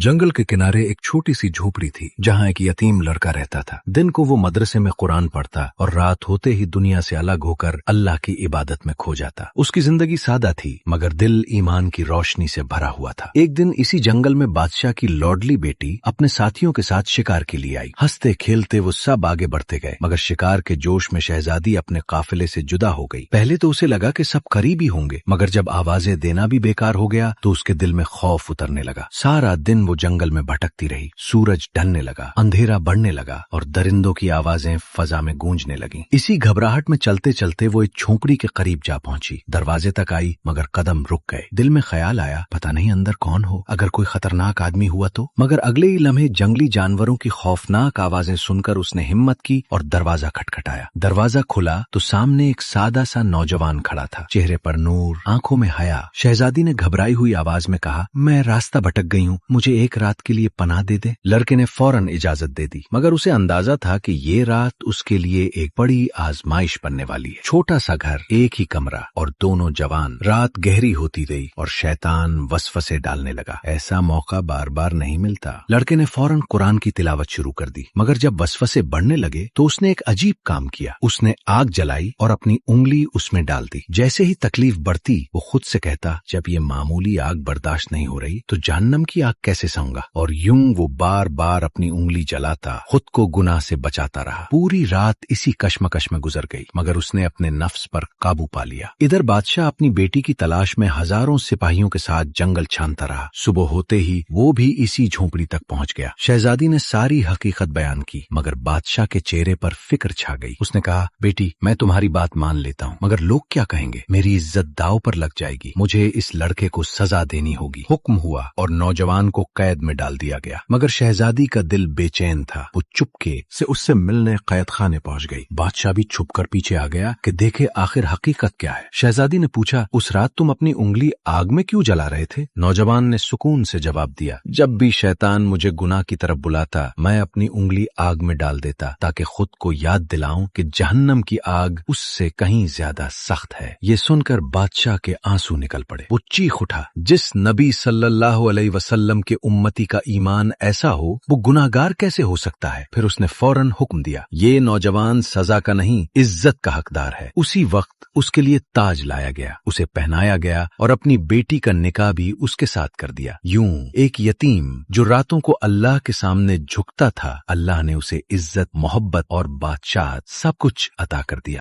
जंगल के किनारे एक छोटी सी झोपड़ी थी जहाँ एक यतीम लड़का रहता था। दिन को वो मदरसे में कुरान पढ़ता और रात होते ही दुनिया से अलग होकर अल्लाह की इबादत में खो जाता। उसकी जिंदगी सादा थी मगर दिल ईमान की रोशनी से भरा हुआ था। एक दिन इसी जंगल में बादशाह की लौडली बेटी अपने साथियों के साथ शिकार के लिए आई। हंसते खेलते वो सब आगे बढ़ते गए मगर शिकार के जोश में शहजादी अपने काफिले से जुदा हो गई। पहले तो उसे लगा कि सब करीबी होंगे मगर जब आवाजें देना भी बेकार हो गया तो उसके दिल में खौफ उतरने लगा। सारा दिन वो जंगल में भटकती रही। सूरज ढलने लगा, अंधेरा बढ़ने लगा और दरिंदों की आवाजें फजा में गूंजने लगीं। इसी घबराहट में चलते चलते वो एक झोपड़ी के करीब जा पहुंची। दरवाजे तक आई मगर कदम रुक गए। दिल में ख्याल आया पता नहीं अंदर कौन हो, अगर कोई खतरनाक आदमी हुआ तो। मगर अगले ही लम्हे जंगली जानवरों की खौफनाक आवाजें सुनकर उसने हिम्मत की और दरवाजा खटखटाया। दरवाजा खुला तो सामने एक सादा सा नौजवान खड़ा था। चेहरे पर नूर, आंखों में हया। शहजादी ने घबराई हुई आवाज में कहा, मैं रास्ता भटक गई हूँ, मुझे एक रात के लिए पनाह दे दे। लड़के ने फौरन इजाजत दे दी मगर उसे अंदाजा था कि ये रात उसके लिए एक बड़ी आजमाइश बनने वाली है। छोटा सा घर, एक ही कमरा और दोनों जवान। रात गहरी होती गई और शैतान वसवसे डालने लगा। ऐसा मौका बार बार नहीं मिलता। लड़के ने फौरन कुरान की तिलावत शुरू कर दी मगर जब वसवसे बढ़ने लगे तो उसने एक अजीब काम किया। उसने आग जलाई और अपनी उंगली उसमें डाल दी। जैसे ही तकलीफ बढ़ती वो खुद से कहता, जब ये मामूली आग बर्दाश्त नहीं हो रही तो जहन्नम की आग कैसे सहूंगा। और यूं वो बार बार अपनी उंगली जलाता, खुद को गुनाह से बचाता रहा। पूरी रात इसी कश्मकश में गुजर गई मगर उसने अपने नफ्स पर काबू पा लिया। इधर बादशाह अपनी बेटी की तलाश में हजारों सिपाहियों के साथ जंगल छानता रहा। सुबह होते ही वो भी इसी झोपड़ी तक पहुंच गया। शहजादी ने सारी हकीकत बयान की मगर बादशाह के चेहरे पर फिक्र छा गई। उसने कहा, बेटी मैं तुम्हारी बात मान लेता हूँ मगर लोग क्या कहेंगे, मेरी इज्जत दांव पर लग जाएगी। मुझे इस लड़के को सजा देनी होगी। हुक्म हुआ और नौजवान को कैद में डाल दिया गया मगर शहजादी का दिल बेचैन था। वो चुपके से उससे मिलने कैद खाने पहुंच गई। बादशाह भी छुपकर पीछे आ गया कि देखे आखिर हकीकत क्या है। शहजादी ने पूछा, उस रात तुम अपनी उंगली आग में क्यों जला रहे थे। नौजवान ने सुकून से जवाब दिया, जब भी शैतान मुझे गुनाह की तरफ बुलाता मैं अपनी उंगली आग में डाल देता ताकि खुद को याद दिलाऊं कि जहन्नम की आग उससे कहीं ज्यादा सख्त है। ये सुनकर बादशाह के आंसू निकल पड़े। वो चीख उठा, जिस नबी सल्लल्लाहु अलैहि वसल्लम के उम्मती का ईमान ऐसा हो वो गुनाहगार कैसे हो सकता है। फिर उसने फौरन हुक्म दिया, ये नौजवान सजा का नहीं इज्जत का हकदार है। उसी वक्त उसके लिए ताज लाया गया, उसे पहनाया गया और अपनी बेटी का निकाह भी उसके साथ कर दिया। यूं एक यतीम जो रातों को अल्लाह के सामने झुकता था, अल्लाह ने उसे इज्जत, मोहब्बत और बादशाह सब कुछ अता कर दिया।